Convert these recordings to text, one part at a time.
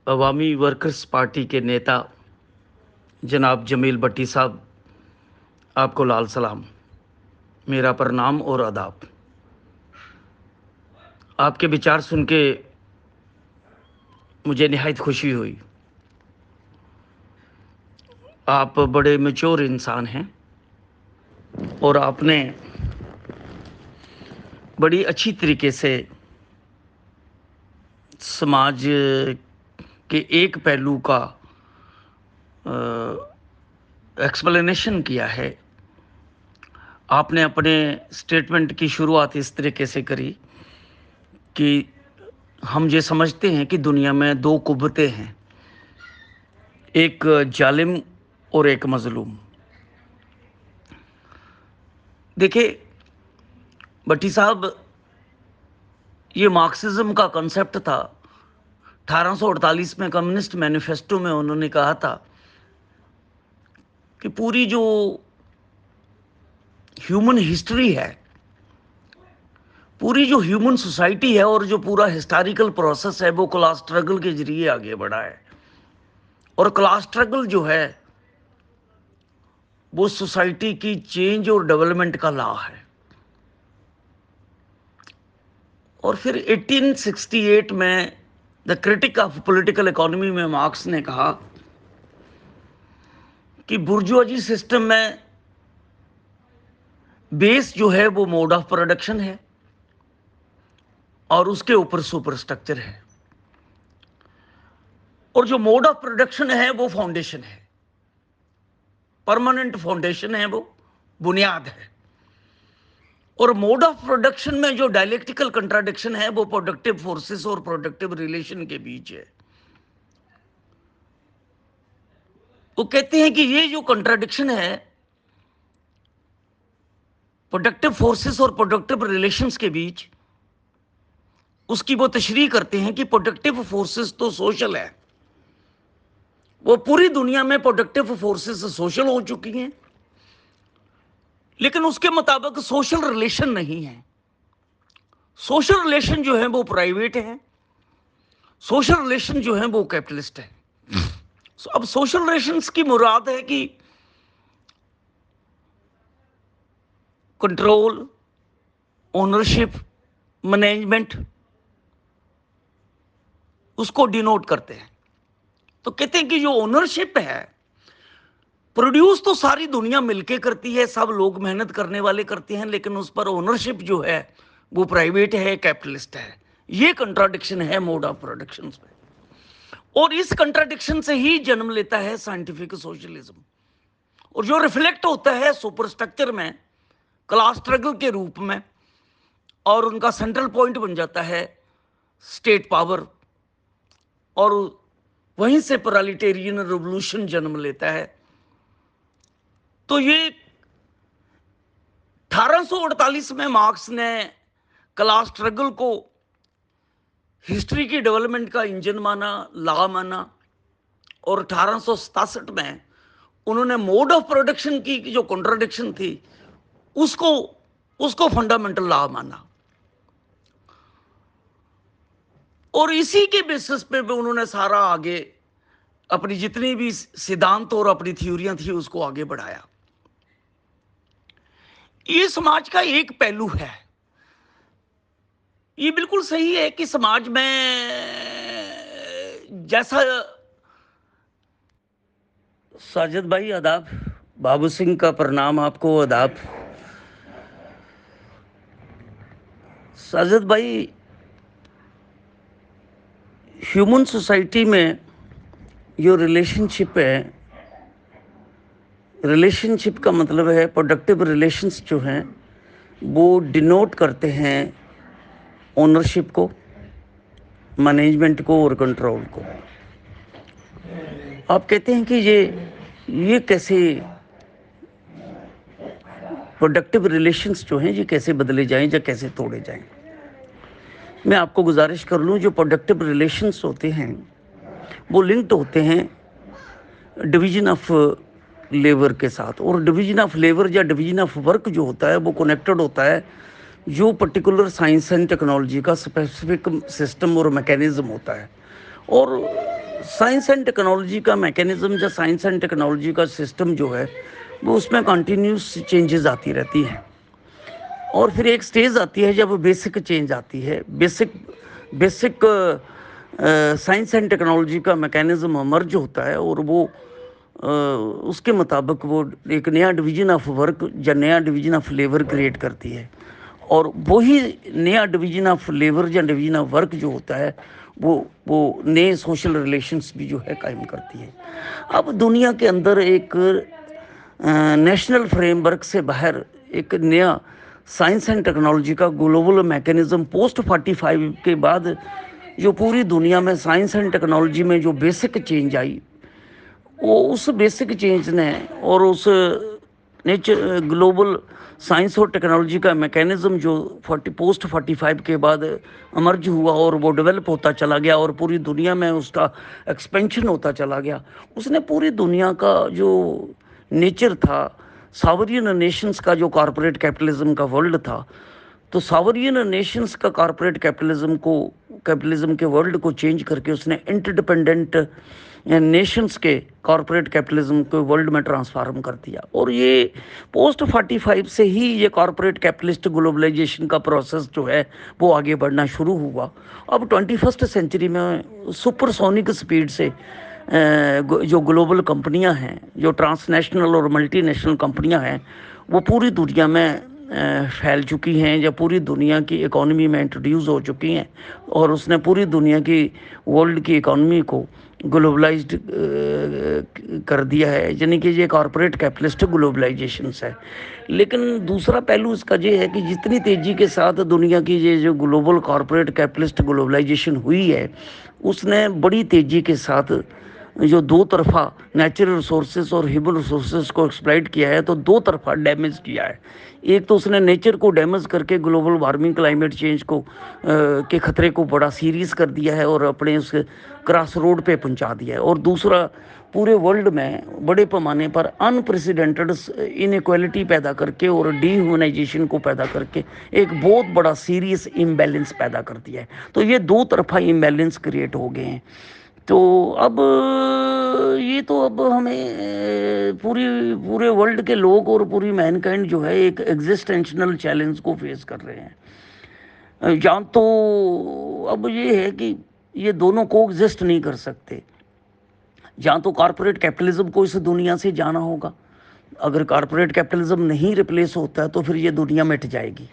अवामी workers party के नेता जनाब जमील भट्टी साहब, आपको लाल सलाम, मेरा प्रणाम और आदाब। आपके विचार सुन के मुझे निहायत खुशी हुई। आप बड़े मैच्योर इंसान हैं और आपने बड़ी अच्छी तरीके से समाज के एक पहलू का एक्सप्लेनेशन किया है। आपने अपने स्टेटमेंट की शुरुआत इस तरीके से करी कि हम ये समझते हैं कि दुनिया में दो कुव्वतें हैं, एक जालिम और एक मजलूम। देखिए भट्टी साहब, ये मार्क्सिज्म का कॉन्सेप्ट था। 1848 में कम्युनिस्ट मैनिफेस्टो में उन्होंने कहा था कि पूरी जो ह्यूमन हिस्ट्री है, पूरी जो ह्यूमन सोसाइटी है और जो पूरा हिस्टोरिकल प्रोसेस है, वो क्लास स्ट्रगल के जरिए आगे बढ़ा है। और क्लास स्ट्रगल जो है वो सोसाइटी की चेंज और डेवलपमेंट का लॉ है। और फिर 1868 में the critic of political economy में मार्क्स ने कहा कि बुर्जुआजी सिस्टम में बेस जो है वो मोड ऑफ प्रोडक्शन है और उसके ऊपर सुपर स्ट्रक्चर है, और जो मोड ऑफ प्रोडक्शन है वो फाउंडेशन है, परमानेंट फाउंडेशन है, वो बुनियाद है। और मोड ऑफ प्रोडक्शन में जो डायलेक्टिकल कंट्राडिक्शन है वो प्रोडक्टिव फोर्सेस और प्रोडक्टिव रिलेशन के बीच है। वो कहते हैं कि ये जो कंट्राडिक्शन है प्रोडक्टिव फोर्सेस और प्रोडक्टिव रिलेशंस के बीच, उसकी वो तशरीह करते हैं कि प्रोडक्टिव फोर्सेस तो सोशल है, वो पूरी दुनिया में प्रोडक्टिव फोर्सेस सोशल हो चुकी हैं, लेकिन उसके मुताबिक सोशल रिलेशन नहीं है। सोशल रिलेशन जो है वो प्राइवेट है, सोशल रिलेशन जो है वो कैपिटलिस्ट है। अब सोशल रिलेशंस की मुराद है कि कंट्रोल, ओनरशिप, मैनेजमेंट, उसको डिनोट करते हैं। तो कहते हैं कि जो ओनरशिप है, प्रोड्यूस तो सारी दुनिया मिलके करती है, सब लोग मेहनत करने वाले करते हैं, लेकिन उस पर ओनरशिप जो है वो प्राइवेट है, कैपिटलिस्ट है। ये कंट्राडिक्शन है मोड ऑफ प्रोडक्शन में, और इस कंट्राडिक्शन से ही जन्म लेता है साइंटिफिक सोशलिज्म, और जो रिफ्लेक्ट होता है सुपर स्ट्रक्चर में क्लास स्ट्रगल के रूप में, और उनका सेंट्रल पॉइंट बन जाता है स्टेट पावर, और वहीं से प्रोलेटेरियन रिवॉल्यूशन जन्म लेता है। तो ये 1848 में मार्क्स ने क्लास स्ट्रगल को हिस्ट्री की डेवलपमेंट का इंजन माना, लॉ माना, और 1867 में उन्होंने मोड ऑफ प्रोडक्शन की जो कॉन्ट्राडिक्शन थी उसको फंडामेंटल लॉ माना, और इसी के बेसिस पे उन्होंने सारा आगे अपनी जितनी भी सिद्धांत और अपनी थ्योरियां थी उसको आगे बढ़ाया। ये समाज का एक पहलू है। ये बिल्कुल सही है कि समाज में जैसा, साजिद भाई आदाब, बाबू सिंह का प्रणाम आपको, आदाब। साजिद भाई, ह्यूमन सोसाइटी में जो रिलेशनशिप है, रिलेशनशिप का मतलब है प्रोडक्टिव रिलेशंस जो हैं वो डिनोट करते हैं ओनरशिप को, मैनेजमेंट को और कंट्रोल को। आप कहते हैं कि ये कैसे प्रोडक्टिव रिलेशंस जो हैं ये कैसे बदले जाएं या कैसे तोड़े जाएं। मैं आपको गुजारिश कर लूं, जो प्रोडक्टिव रिलेशंस होते हैं वो लिंक्ड होते हैं डिवीजन ऑफ लेबर के साथ, और डिवीजन ऑफ लेबर या डिवीजन ऑफ वर्क जो होता है वो कनेक्टेड होता है जो पर्टिकुलर साइंस एंड टेक्नोलॉजी का स्पेसिफिक सिस्टम और मैकेनिज्म होता है। और साइंस एंड टेक्नोलॉजी का मैकेनिज्म या साइंस एंड टेक्नोलॉजी का सिस्टम जो है वो उसमें कंटिन्यूस चेंजेस आती रहती हैं, और फिर एक स्टेज आती है जब बेसिक चेंज आती है। बेसिक साइंस एंड टेक्नोलॉजी का मैकेनिज्म मर्ज होता है, और वो उसके मुताबिक वो एक नया डिवीजन ऑफ वर्क या नया डिवीजन ऑफ लेबर क्रिएट करती है, और वही नया डिवीजन ऑफ लेबर या डिवीजन ऑफ वर्क जो होता है वो नए सोशल रिलेशंस भी जो है कायम करती है। अब दुनिया के अंदर एक नेशनल फ्रेमवर्क से बाहर एक नया साइंस एंड टेक्नोलॉजी का ग्लोबल मैकेनिज्म पोस्ट 45 के बाद जो पूरी दुनिया में साइंस एंड टेक्नोलॉजी में जो बेसिक चेंज आई, वो उस बेसिक चेंज ने और उस नेचर ग्लोबल साइंस और टेक्नोलॉजी का मैकेनिज्म जो पोस्ट 45 के बाद अमर्ज हुआ और वो डेवलप होता चला गया और पूरी दुनिया में उसका एक्सपेंशन होता चला गया, उसने पूरी दुनिया का जो नेचर था, सॉवरियन नेशंस का जो कॉरपोरेट कैपिटलिज्म का वर्ल्ड था, तो सॉवरियन नेशंस का कॉरपोरेट कैपिटलिज्म के वर्ल्ड को चेंज करके उसने इंटरडिपेंडेंट नेशंस के कॉरपोरेट कैपिटलिज्म को वर्ल्ड में ट्रांसफॉर्म कर दिया। और ये पोस्ट 45 से ही ये कॉरपोरेट कैपिटलिस्ट ग्लोबलाइजेशन का प्रोसेस जो है वो आगे बढ़ना शुरू हुआ। अब 21st सेंचुरी में सुपरसोनिक स्पीड से जो ग्लोबल कंपनियां हैं, जो ट्रांसनेशनल और मल्टीनेशनल कंपनियां हैं, वो पूरी दुनिया में फैल चुकी हैं या पूरी दुनिया की इकोनॉमी में इंट्रोड्यूस हो चुकी हैं, और उसने पूरी दुनिया की वर्ल्ड की इकोनॉमी को ग्लोबलाइज्ड कर दिया है, यानी कि ये कॉरपोरेट कैपिटलिस्ट ग्लोबलाइजेशन है। लेकिन दूसरा पहलू इसका ये है कि जितनी तेज़ी के साथ दुनिया की ये जो ग्लोबल कॉरपोरेट कैपिटलिस्ट ग्लोबलाइजेशन हुई है, उसने बड़ी तेज़ी के साथ जो दो तरफा नेचुरल रिसोर्सेज और ह्यूमन रिसोर्सेज को एक्सप्लॉइट किया है, तो दो तरफा डैमेज किया है। एक तो उसने नेचर को डैमेज करके ग्लोबल वार्मिंग, क्लाइमेट चेंज को के खतरे को बड़ा सीरियस कर दिया है और अपने उस क्रॉस रोड पे पहुंचा दिया है, और दूसरा पूरे वर्ल्ड में बड़े पैमाने पर अनप्रेसिडेंटेड इनइक्वालिटी पैदा करके और डीह्यूमनाइजेशन को पैदा करके एक बहुत बड़ा सीरियस इम्बैलेंस पैदा कर दिया है। तो ये दो तरफा इम्बैलेंस क्रिएट हो गए हैं। तो अब ये तो अब हमें पूरे वर्ल्ड के लोग और पूरी मैनकाइंड जो है एक एग्जिस्टेंशनल चैलेंज को फेस कर रहे हैं। या तो अब ये है कि ये दोनों को एग्जिस्ट नहीं कर सकते, या तो कॉरपोरेट कैपिटलिज्म को इस दुनिया से जाना होगा। अगर कॉरपोरेट कैपिटलिज्म नहीं रिप्लेस होता है तो फिर ये दुनिया मिट जाएगी।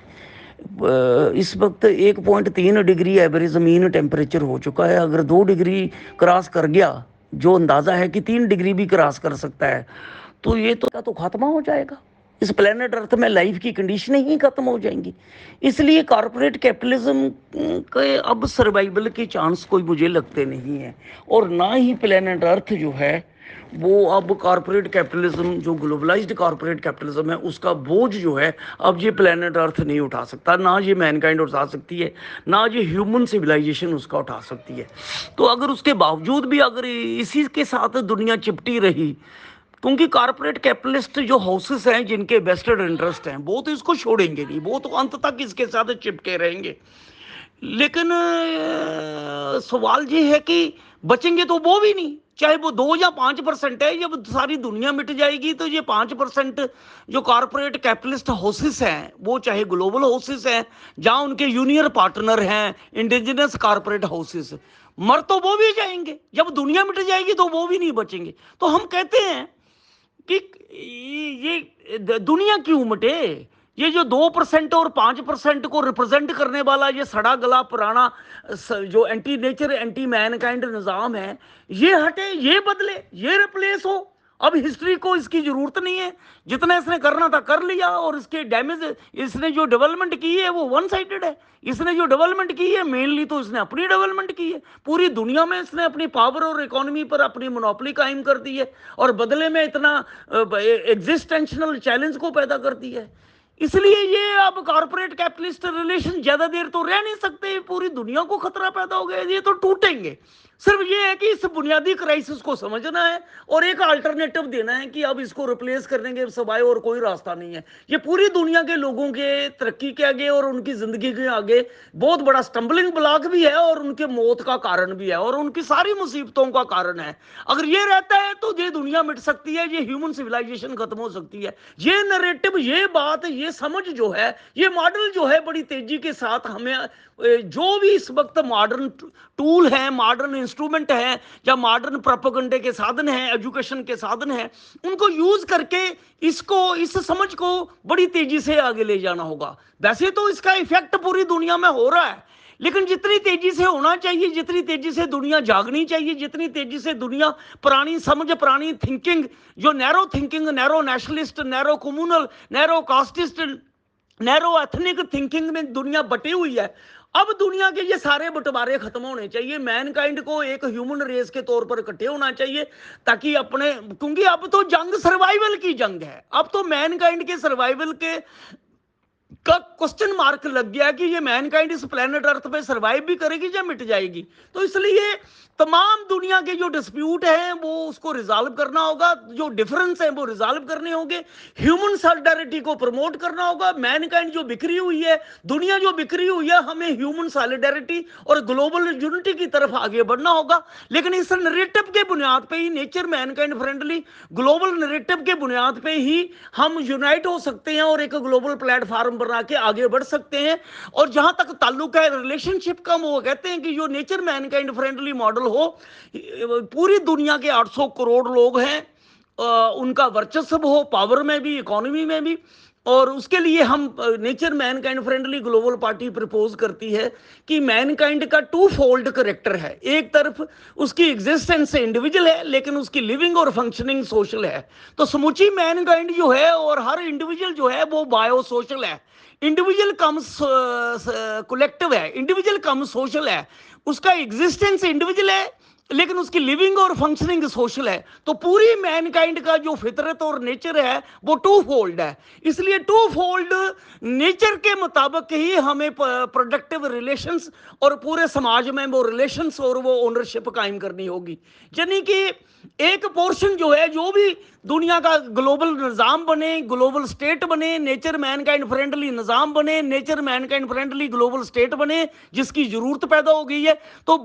इस वक्त 1.3 डिग्री एवरेज ज़मीन टेम्परेचर हो चुका है। अगर 2 डिग्री क्रॉस कर गया, जो अंदाज़ा है कि 3 डिग्री भी क्रॉस कर सकता है, तो ये तो ख़त्म हो जाएगा। इस प्लेनेट अर्थ में लाइफ की कंडीशनें ही ख़त्म हो जाएंगी। इसलिए कॉरपोरेट कैपिटलिज्म के अब सर्वाइवल के चांस कोई मुझे लगते नहीं है, और ना ही प्लेनेट अर्थ जो है वो अब कॉरपोरेट कैपिटलिज्म, जो ग्लोबलाइज्ड कॉरपोरेट कैपिटलिज्म है, उसका बोझ जो है अब ये प्लेनेट अर्थ नहीं उठा सकता, ना ये मैनकाइंड उठा सकती है, ना ये ह्यूमन सिविलाइजेशन उसका उठा सकती है। तो अगर उसके बावजूद भी अगर इसी के साथ दुनिया चिपटी रही, क्योंकि कॉरपोरेट कैपिटलिस्ट जो हाउसेस हैं जिनके वेस्टेड इंटरेस्ट हैं, वो तो इसको छोड़ेंगे नहीं, वो तो अंत तक इसके साथ चिपके रहेंगे। लेकिन सवाल ये है कि बचेंगे तो वो भी नहीं, चाहे वो 2 या 5% है। जब सारी दुनिया मिट जाएगी तो ये 5% जो कॉरपोरेट कैपिटलिस्ट हाउसेस हैं, वो चाहे ग्लोबल हाउसेस हैं, जहां उनके यूनियन पार्टनर हैं इंडिजिनस कॉरपोरेट हाउसेस, मर तो वो भी जाएंगे। जब दुनिया मिट जाएगी तो वो भी नहीं बचेंगे। तो हम कहते हैं कि ये दुनिया क्यों मिटे? ये जो 2% और 5% को रिप्रेजेंट करने वाला ये सड़ा गला पुराना जो एंटी नेचर एंटी मैनकाइंड निज़ाम है, ये हटे, ये बदले, ये रिप्लेस हो। अब हिस्ट्री को इसकी जरूरत नहीं है, जितना इसने करना था कर लिया, और इसके डैमेज, इसने जो डेवलपमेंट की है वो वन साइडेड है। इसने जो डेवलपमेंट की है मेनली तो इसने अपनी डेवलपमेंट की है। पूरी दुनिया में इसने अपनी पावर और इकोनॉमी पर अपनी मोनोपोली कायम कर दी है, और बदले में इतना एग्जिस्टेंशनल चैलेंज को पैदा कर दिया है। इसलिए ये अब कॉर्पोरेट कैपिटलिस्ट रिलेशन ज्यादा देर तो रह नहीं सकते, पूरी दुनिया को खतरा पैदा हो गया, ये तो टूटेंगे। सिर्फ ये है कि इस बुनियादी क्राइसिस को समझना है और एक अल्टरनेटिव देना है कि अब इसको रिप्लेस करने के सिवाय और कोई रास्ता नहीं है। ये पूरी दुनिया के लोगों के तरक्की के आगे और उनकी जिंदगी के आगे बहुत बड़ा स्टम्बलिंग ब्लॉक भी है और उनके मौत का कारण भी है और उनकी सारी मुसीबतों का कारण है। अगर ये रहता है तो ये दुनिया मिट सकती है, ये ह्यूमन सिविलाइजेशन खत्म हो सकती है। ये नरेटिव, ये बात, ये समझ जो है, ये मॉडल जो है बड़ी तेजी के साथ हमें जो भी इस वक्त मॉडर्न टूल है, मॉडर्न इंस्ट्रूमेंट है या मॉडर्न प्रोपेगेंडे के साधन है, एजुकेशन के साधन है, उनको यूज करके इसको, इस समझ को बड़ी तेजी से आगे ले जाना होगा। वैसे तो इसका इफेक्ट पूरी दुनिया में हो रहा है, लेकिन जितनी तेजी से होना चाहिए, जितनी तेजी से दुनिया जागनी चाहिए, जितनी तेजी से दुनिया पुरानी समझ, पुरानी थिंकिंग, जो narrow thinking, narrow nationalist, narrow communal, narrow casteist, narrow ethnic thinking में दुनिया बटी हुई है, अब दुनिया के ये सारे बंटवारे खत्म होने चाहिए। मैनकाइंड को एक ह्यूमन रेस के तौर पर इकट्ठे होना चाहिए ताकि अपने, क्योंकि अब तो जंग सर्वाइवल की जंग है, अब तो मैनकाइंड के सर्वाइवल के का क्वेश्चन मार्क लग गया कि ये मैनकाइंड इस प्लेनेट अर्थ पे सरवाइव भी करेगी या मिट जाएगी। तो इसलिए तमाम दुनिया के जो डिस्प्यूट हैं वो उसको रिजॉल्व करना होगा, जो डिफरेंस है वो रिजॉल्व करने होंगे, ह्यूमन सॉलिडारिटी को प्रमोट करना होगा। मैनकाइंड जो बिखरी हुई है, दुनिया जो बिखरी हुई है, हमें ह्यूमन सॉलिडारिटी और ग्लोबल यूनिटी की तरफ आगे बढ़ना होगा। लेकिन इस नरेटिव के बुनियाद पे ही, nature mankind friendly global narrative के बुनियाद पे ही हम यूनाइट हो सकते हैं और एक ग्लोबल प्लेटफॉर्म बना के आगे बढ़ सकते हैं। और जहां तक ताल्लुक है रिलेशनशिप का, वो कहते हैं कि जो नेचर मैनकाइंड फ्रेंडली मॉडल हो, पूरी दुनिया के 800 करोड़ लोग हैं, उनका वर्चस्व हो, पावर में भी, इकोनॉमी में भी। और उसके लिए हम nature mankind friendly global party propose करती है कि मैनकाइंड का टू फोल्ड करेक्टर है। एक तरफ उसकी एग्जिस्टेंस इंडिविजुअल है, लेकिन उसकी लिविंग और फंक्शनिंग सोशल है। तो समूची मैनकाइंड जो है और हर इंडिविजुअल जो है वो बायो सोशल है। इंडिविजुअल कम कलेक्टिव है, इंडिविजुअल कम सोशल है। उसका एग्जिस्टेंस इंडिविजुअल है लेकिन उसकी लिविंग और फंक्शनिंग सोशल है। तो पूरी मैनकाइंड का जो फितरत और नेचर है वो टू फोल्ड है। इसलिए टू फोल्ड नेचर के मुताबिक ही हमें प्रोडक्टिव रिलेशंस और पूरे समाज में वो रिलेशंस और वो ओनरशिप कायम करनी होगी। यानी कि एक पोर्शन जो है, जो भी दुनिया का ग्लोबल निज़ाम बने, ग्लोबल स्टेट बने, नेचर मैनकाइंड फ्रेंडली निज़ाम बने, nature mankind friendly global state बने, जिसकी ज़रूरत पैदा हो गई है। तो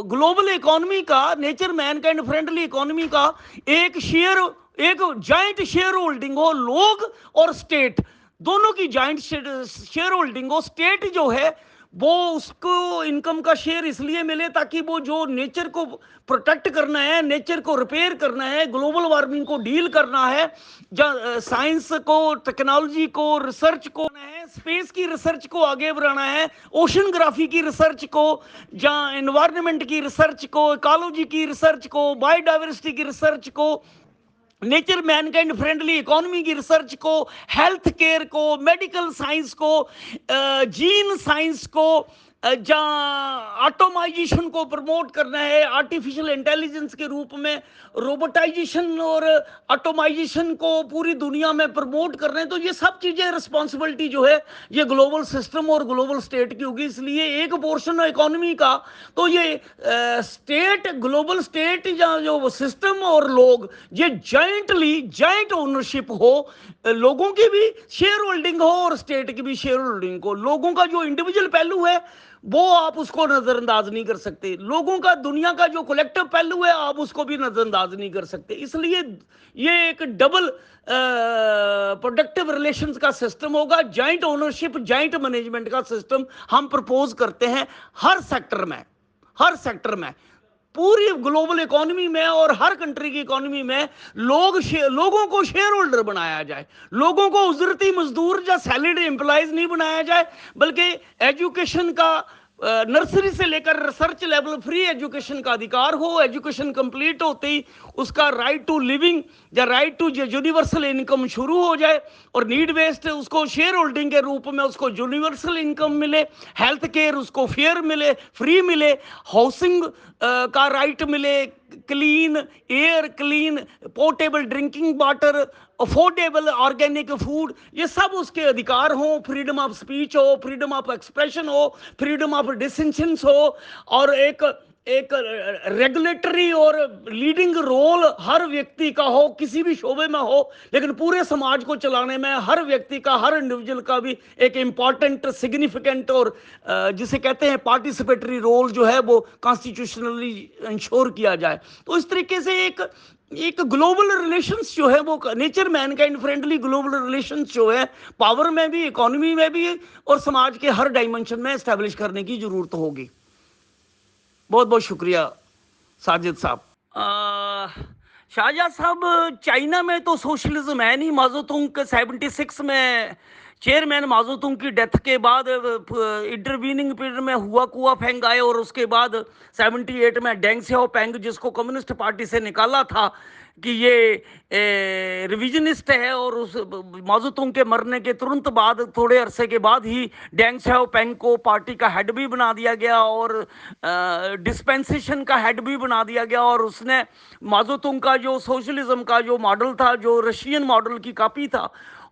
ग्लोबल इकोनॉमी का, नेचर मैनकाइंड फ्रेंडली इकोनॉमी का एक जॉइंट शेयर होल्डिंग हो, लोग और स्टेट दोनों की जॉइंट शेयर होल्डिंग हो। स्टेट जो है वो उसको इनकम का शेयर इसलिए मिले ताकि वो जो नेचर को प्रोटेक्ट करना है, नेचर को रिपेयर करना है, ग्लोबल वार्मिंग को डील करना है, साइंस को, टेक्नोलॉजी को, रिसर्च को है, स्पेस की रिसर्च को आगे बढ़ाना है, ओशनग्राफी की रिसर्च को, जहाँ एनवायरनमेंट की रिसर्च को, इकोलॉजी की रिसर्च को, बायोडाइवर्सिटी की रिसर्च को, नेचर मैनकाइंड फ्रेंडली इकोनॉमी की रिसर्च को, हेल्थ केयर को, मेडिकल साइंस को, जीन साइंस को, जहाँ ऑटोमाइजेशन को प्रमोट करना है, आर्टिफिशियल इंटेलिजेंस के रूप में रोबोटाइजेशन और ऑटोमाइजेशन को पूरी दुनिया में प्रमोट कर रहे हैं। तो ये सब चीज़ें रिस्पॉन्सिबिलिटी जो है ये ग्लोबल सिस्टम और ग्लोबल स्टेट की होगी। इसलिए एक पोर्शन इकोनॉमी का तो ये स्टेट, ग्लोबल स्टेट या जो सिस्टम और लोग, ये जॉइंट ओनरशिप हो, लोगों की भी शेयर होल्डिंग हो और स्टेट की भी शेयर होल्डिंग हो। लोगों का जो इंडिविजुअल पहलू है वो आप उसको नजरअंदाज नहीं कर सकते, लोगों का, दुनिया का जो कलेक्टिव पहलू है आप उसको भी नजरअंदाज नहीं कर सकते। इसलिए ये एक डबल प्रोडक्टिव रिलेशंस का सिस्टम होगा, जॉइंट ओनरशिप, जॉइंट मैनेजमेंट का सिस्टम हम प्रपोज करते हैं हर सेक्टर में, पूरी ग्लोबल इकोनॉमी में और हर कंट्री की इकोनॉमी में लोगों को शेयर होल्डर बनाया जाए, लोगों को उजरती मजदूर या सैलरीड एम्प्लॉयज नहीं बनाया जाए, बल्कि एजुकेशन का नर्सरी से लेकर रिसर्च लेवल फ्री एजुकेशन का अधिकार हो। एजुकेशन कंप्लीट होते ही उसका राइट टू लिविंग या राइट टू यूनिवर्सल इनकम शुरू हो जाए और नीड बेस्ड उसको शेयर होल्डिंग के रूप में उसको यूनिवर्सल इनकम मिले, हेल्थ केयर उसको फेयर मिले, फ्री मिले, हाउसिंग का राइट मिले, clean air, clean portable drinking water, affordable organic food, ये सब उसके अधिकार हो। फ्रीडम ऑफ स्पीच हो, फ्रीडम ऑफ एक्सप्रेशन हो, फ्रीडम ऑफ डिसेंशंस हो और एक एक रेगुलेटरी और लीडिंग रोल हर व्यक्ति का हो, किसी भी शोबे में हो, लेकिन पूरे समाज को चलाने में हर व्यक्ति का, हर इंडिविजुअल का भी एक इम्पॉर्टेंट, सिग्निफिकेंट और जिसे कहते हैं पार्टिसिपेटरी रोल जो है वो कॉन्स्टिट्यूशनली इंश्योर किया जाए। तो इस तरीके से एक ग्लोबल रिलेशंस जो है वो, nature mankind friendly global relations जो है, पावर में भी, इकोनॉमी में भी और समाज के हर डायमेंशन में एस्टेब्लिश करने की जरूरत होगी। बहुत बहुत शुक्रिया साजिद साहब। शाहजहाँ साहब, चाइना में तो सोशलिज्म है नहीं। माओतुंग के 76 में चेयरमैन माओतुंग की डेथ के बाद इंटरवीनिंग पीरियड में हुआ कुआ फेंग आए और उसके बाद 78 में डेंग सियाओपिंग, जिसको कम्युनिस्ट पार्टी से निकाला था कि ये रिविजनिस्ट है, और उस माओतुंग के मरने के तुरंत बाद, थोड़े अरसे के बाद ही डेंग सियाओपिंग को पार्टी का हेड भी बना दिया गया और डिस्पेंसेशन का हेड भी बना दिया गया। और उसने माओतुंग का जो सोशलिज्म का जो मॉडल था, जो रशियन मॉडल की कॉपी था,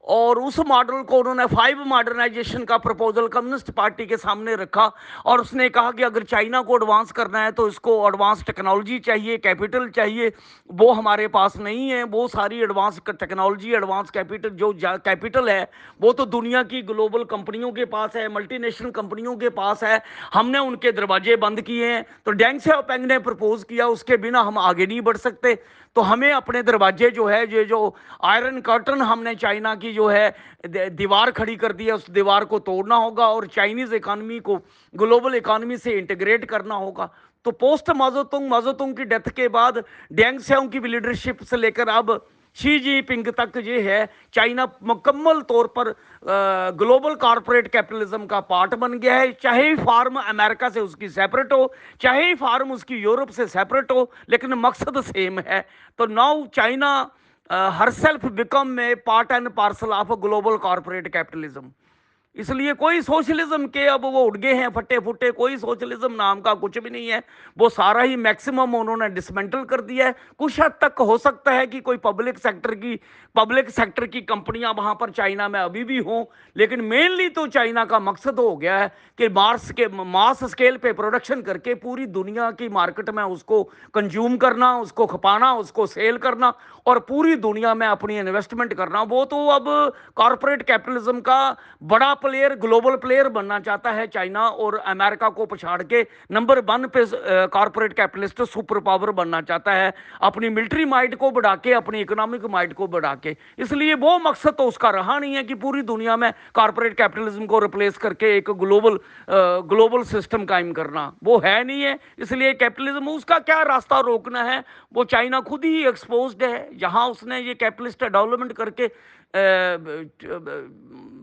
और उस मॉडल को उन्होंने 5 मॉडर्नाइजेशन का प्रपोजल कम्युनिस्ट पार्टी के सामने रखा। और उसने कहा कि अगर चाइना को एडवांस करना है तो इसको एडवांस टेक्नोलॉजी चाहिए, कैपिटल चाहिए, वो हमारे पास नहीं है। वो सारी एडवांस टेक्नोलॉजी, एडवांस कैपिटल, जो कैपिटल है वो तो दुनिया की ग्लोबल कंपनियों के पास है, मल्टीनेशनल कंपनियों के पास है। हमने उनके दरवाजे बंद किए हैं। तो डेंग सियाओपिंग ने प्रपोज किया, उसके बिना हम आगे नहीं बढ़ सकते। तो हमें अपने दरवाजे जो है, ये जो आयरन कर्टन हमने चाइना की जो है दीवार खड़ी कर दी है, उस दीवार को तोड़ना होगा और चाइनीज इकोनॉमी को ग्लोबल इकोनॉमी से इंटीग्रेट करना होगा। तो पोस्ट माओतुंग की डेथ के बाद डेंग सियाओपिंग की लीडरशिप से लेकर अब शी जिनपिंग तक ये है, चाइना मुकम्मल तौर पर ग्लोबल कॉरपोरेट कैपिटलिज्म का पार्ट बन गया है। चाहे फार्म अमेरिका से उसकी सेपरेट हो, चाहे फार्म उसकी यूरोप से सेपरेट हो, लेकिन मकसद सेम है। तो now China her self become a part and parcel of global corporate capitalism. इसलिए कोई सोशलिज्म के अब वो उड़ गए हैं फटे फुटे, कोई सोशलिज्म नाम का कुछ भी नहीं है। वो सारा ही मैक्सिमम उन्होंने डिसमेंटल कर दिया है। कुछ हद तक हो सकता है कि कोई पब्लिक सेक्टर की कंपनियां वहां पर चाइना में अभी भी हों, लेकिन मेनली तो चाइना का मकसद हो गया है कि मास स्केल पे प्रोडक्शन करके पूरी दुनिया की मार्केट में उसको कंज्यूम करना, उसको खपाना, उसको सेल करना और पूरी दुनिया में अपनी इन्वेस्टमेंट करना। वो तो अब कॉरपोरेट कैपिटलिज्म का बड़ा प्लेयर, ग्लोबल प्लेयर बनना चाहता है चाइना, और अमेरिका को पछाड़ के नंबर 1 पे कॉरपोरेट कैपिटलिस्ट सुपर पावर बनना चाहता है, अपनी मिलिट्री माइट को बढ़ा के, अपनी इकोनॉमिक माइट को बढ़ा के। इसलिए वो मकसद तो उसका रहा नहीं है कि पूरी दुनिया में कॉरपोरेट कैपिटलिज्म को रिप्लेस करके एक ग्लोबल सिस्टम कायम करना, वो है नहीं है। इसलिए कैपिटलिज्म, उसका क्या रास्ता रोकना है, वो चाइना खुद ही एक्सपोज्ड है। जहां उसने ये कैपिटलिस्ट डेवलपमेंट करके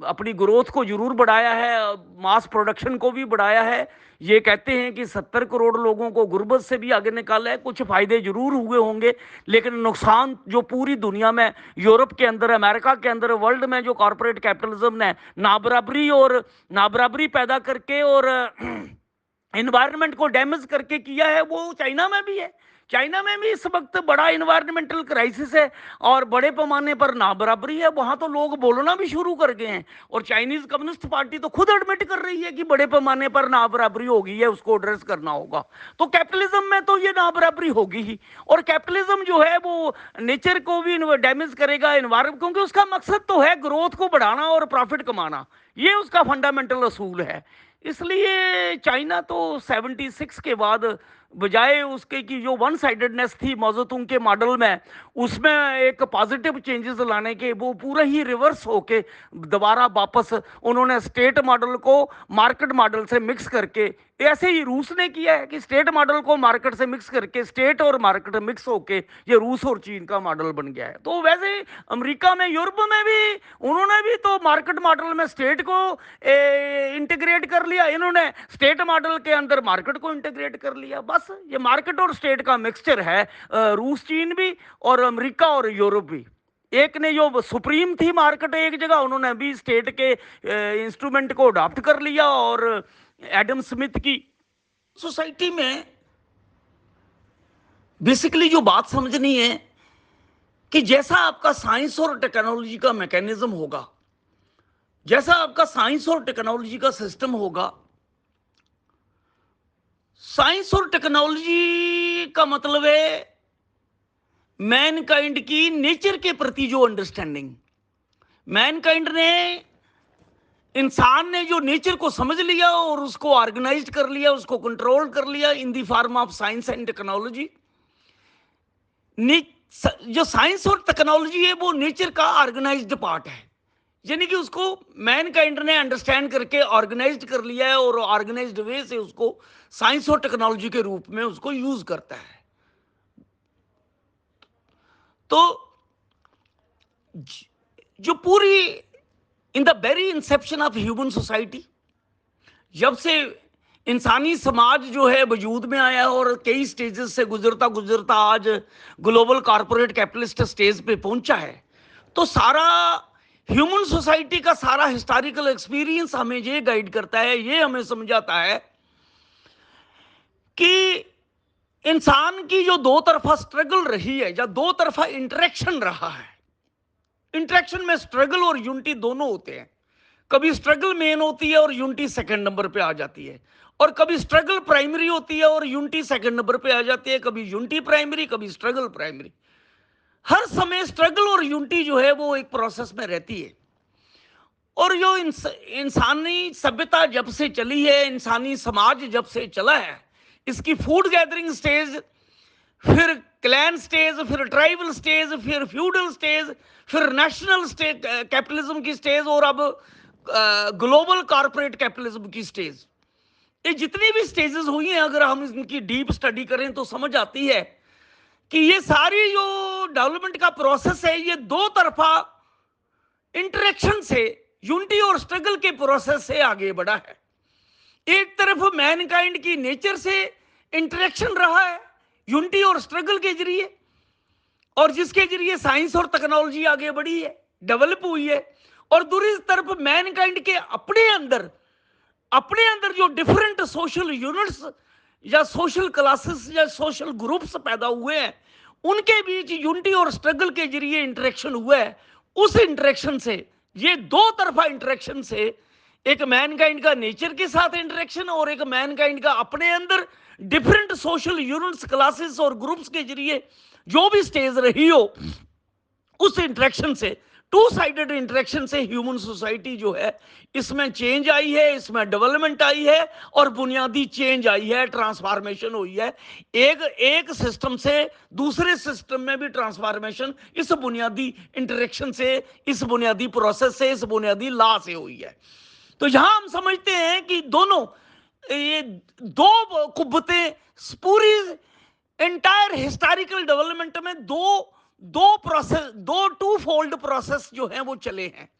अपनी ग्रोथ को जरूर बढ़ाया है, मास प्रोडक्शन को भी बढ़ाया है। ये कहते हैं कि 70 करोड़ लोगों को गुर्बत से भी आगे निकाला है। कुछ फायदे जरूर हुए होंगे, लेकिन नुकसान जो पूरी दुनिया में, यूरोप के अंदर, अमेरिका के अंदर, वर्ल्ड में जो कॉरपोरेट कैपिटलिज्म ने नाबराबरी पैदा करके और एनवायरनमेंट को डैमेज करके किया है, वो चाइना में भी है। चाइना में भी इस वक्त बड़ा इन्वायरमेंटल क्राइसिस है और बड़े पैमाने पर नाबराबरी है। वहां तो लोग बोलना भी शुरू कर गए हैं, और चाइनीज कम्युनिस्ट पार्टी तो खुद एडमिट कर रही है कि बड़े पैमाने पर नाबराबरी हो गई है, उसको एड्रेस करना होगा। तो कैपिटलिज्म में तो ये नाबराबरी होगी ही, और कैपिटलिज्म जो है वो नेचर को भी डैमेज करेगा, एनवायरमेंट, क्योंकि उसका मकसद तो है ग्रोथ को बढ़ाना और प्रॉफिट कमाना। ये उसका फंडामेंटल असूल है। इसलिए चाइना तो 76 के बाद, बजाय उसके कि जो वन साइडेडनेस थी माओतुंग के मॉडल में, उसमें एक पॉजिटिव चेंजेस लाने के, वो पूरा ही रिवर्स होके दोबारा वापस उन्होंने स्टेट मॉडल को मार्केट मॉडल से मिक्स करके, ऐसे ही रूस ने किया है कि स्टेट मॉडल को मार्केट से मिक्स करके, स्टेट और मार्केट मिक्स होके ये रूस और चीन का मॉडल बन गया है। तो वैसे अमेरिका में, यूरोप में भी उन्होंने भी तो मार्केट मॉडल में स्टेट को इंटीग्रेट कर लिया, इन्होंने स्टेट मॉडल के अंदर मार्केट को इंटीग्रेट कर लिया। बस ये मार्केट और स्टेट का मिक्सचर है, रूस चीन भी और अमेरिका और यूरोप भी। एक ने जो सुप्रीम थी मार्केट एक जगह, उन्होंने भी स्टेट के इंस्ट्रूमेंट को अडॉप्ट कर लिया, और एडम स्मिथ की सोसाइटी में बेसिकली जो बात समझनी है कि जैसा आपका साइंस और टेक्नोलॉजी का मैकेनिज्म होगा, जैसा आपका साइंस और टेक्नोलॉजी का सिस्टम होगा, साइंस और टेक्नोलॉजी का मतलब है मैनकाइंड की नेचर के प्रति जो अंडरस्टैंडिंग। मैनकाइंड ने, इंसान ने जो नेचर को समझ लिया और उसको ऑर्गेनाइज कर लिया, उसको कंट्रोल कर लिया in the form of science and technology. जो साइंस और टेक्नोलॉजी है वो नेचर का ऑर्गेनाइज्ड पार्ट है, यानी कि उसको मैनकाइंड ने अंडरस्टैंड करके ऑर्गेनाइज्ड कर लिया है और ऑर्गेनाइज्ड वे से उसको साइंस और टेक्नोलॉजी के रूप में उसको यूज करता है। तो जो पूरी in the very Inception of human society, जब से इंसानी समाज जो है वजूद में आया है और कई स्टेजेस से गुजरता गुजरता आज ग्लोबल कॉरपोरेट कैपिटलिस्ट स्टेज पे पहुंचा है, तो सारा ह्यूमन सोसाइटी का सारा हिस्टोरिकल एक्सपीरियंस हमें ये गाइड करता है, ये हमें समझाता है कि इंसान की जो दो तरफा स्ट्रगल रही है या दो तरफा इंटरेक्शन रहा है। इंटरेक्शन में स्ट्रगल और यूनिटी दोनों होते हैं। कभी स्ट्रगल मेन होती है और यूनिटी सेकंड नंबर पे आ जाती है, और कभी स्ट्रगल प्राइमरी होती है और यूनिटी सेकंड नंबर पे आ जाती है। कभी यूनिटी प्राइमरी, कभी स्ट्रगल प्राइमरी। हर समय स्ट्रगल और यूनिटी जो है वो एक प्रोसेस में रहती है। और जो इंसानी सभ्यता जब से चली है, इंसानी समाज जब से चला है, इसकी फूड गैदरिंग स्टेज, फिर क्लैन स्टेज, फिर ट्राइबल स्टेज, फिर फ्यूडल स्टेज, फिर नेशनल स्टेज कैपिटलिज्म की स्टेज, और अब ग्लोबल कॉर्पोरेट कैपिटलिज्म की स्टेज। ये जितनी भी स्टेजेस हुई हैं, अगर हम इनकी डीप स्टडी करें तो समझ आती है कि ये सारी जो डेवलपमेंट का प्रोसेस है, ये दो तरफा इंटरेक्शन से, यूनिटी और स्ट्रगल के प्रोसेस से आगे बढ़ा है। एक तरफ मैनकाइंड की नेचर से इंटरेक्शन रहा है यूनिटी और स्ट्रगल के जरिए, और जिसके जरिए साइंस और टेक्नोलॉजी आगे बढ़ी है, डेवलप हुई है। और दूसरी तरफ मैनकाइंड के अपने अंदर जो डिफरेंट सोशल यूनिट्स या सोशल क्लासेस या सोशल ग्रुप्स पैदा हुए हैं, उनके बीच यूनिटी और स्ट्रगल के जरिए इंटरेक्शन हुआ है। उस इंटरेक्शन से, ये दो तरफा इंटरेक्शन से, एक मैनकाइंड का नेचर के साथ इंटरेक्शन और एक मैनकाइंड का अपने अंदर डिफरेंट सोशल यूनिट्स, क्लासेस और ग्रुप्स के जरिए जो भी स्टेज रही हो, उस इंटरेक्शन से, टू साइडेड इंटरेक्शन से ह्यूमन सोसाइटी जो है, इसमें चेंज आई है, इसमें डेवलपमेंट आई है और बुनियादी चेंज आई है, ट्रांसफॉर्मेशन हुई है। एक सिस्टम से दूसरे सिस्टम में भी ट्रांसफॉर्मेशन इस बुनियादी इंटरेक्शन से, इस बुनियादी प्रोसेस से, इस बुनियादी लॉ से हुई है। तो यहां हम समझते हैं कि दोनों, ये दो कुव्वतें पूरी एंटायर हिस्टोरिकल डेवलपमेंट में दो टू फोल्ड प्रोसेस जो है वो चले हैं।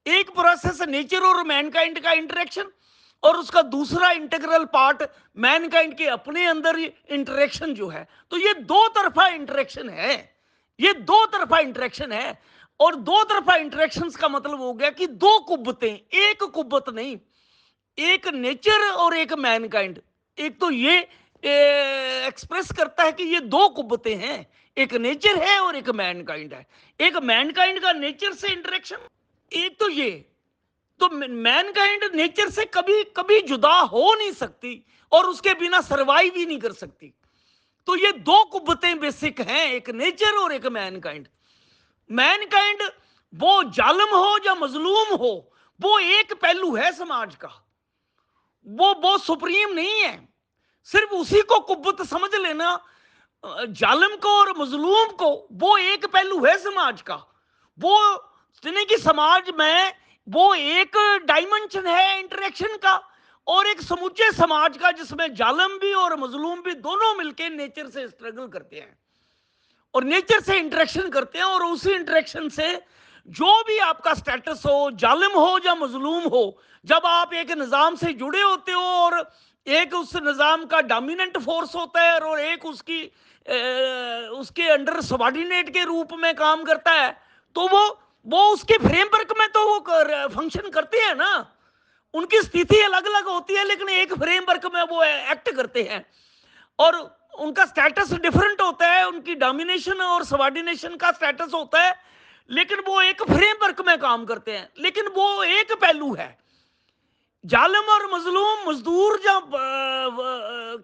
एक प्रोसेस नेचर और मैनकाइंड का इंटरेक्शन, और उसका दूसरा इंटीग्रल पार्ट मैनकाइंड के अपने अंदर इंटरेक्शन जो है। तो ये दो तरफा इंटरेक्शन है, ये दो तरफा इंटरेक्शन है। और दो तरफा इंटरेक्शन का मतलब हो गया कि दो कुव्वतें, एक कुव्वत नहीं, एक नेचर और एक मैनकाइंड। एक तो ये एक्सप्रेस करता है कि ये दो कुव्वतें हैं, एक नेचर है और एक मैनकाइंड है। एक मैनकाइंड का नेचर से इंटरेक्शन, एक तो ये, तो मैनकाइंड नेचर से कभी कभी जुदा हो नहीं सकती और उसके बिना सरवाइव ही नहीं कर सकती। तो ये दो कुव्वतें बेसिक हैं, एक नेचर और एक मैनकाइंड। मैनकाइंड वो जालिम हो या मजलूम हो, वो एक पहलू है समाज का, वो सुप्रीम नहीं है। सिर्फ उसी को कुव्वत समझ लेना, जालिम को और मजलूम को, वो एक पहलू है समाज का। वो यानी कि समाज में वो एक डायमेंशन है इंटरेक्शन का, और एक समूचे समाज का जिसमें जालिम भी और मजलूम भी दोनों मिलकर नेचर से स्ट्रगल करते हैं और नेचर से इंटरेक्शन करते हैं। और उसी इंटरेक्शन से जो भी आपका स्टेटस हो, जालिम हो या मजलूम हो, जब आप एक निजाम से जुड़े होते हो और एक उस निजाम का डोमिनेंट फोर्स होता है और एक उसके अंडर सबऑर्डिनेट के रूप में काम करता है, तो वो उसके फ्रेमवर्क में तो वो फंक्शन करते हैं ना। उनकी स्थिति अलग अलग होती है लेकिन एक फ्रेमवर्क में वो एक्ट करते हैं, और उनका स्टेटस डिफरेंट होता है, उनकी डोमिनेशन और सबऑर्डिनेशन का स्टेटस होता है, लेकिन वो एक फ्रेमवर्क में काम करते हैं। लेकिन वो एक पहलू है, जालिम और मजलूम, मजदूर जब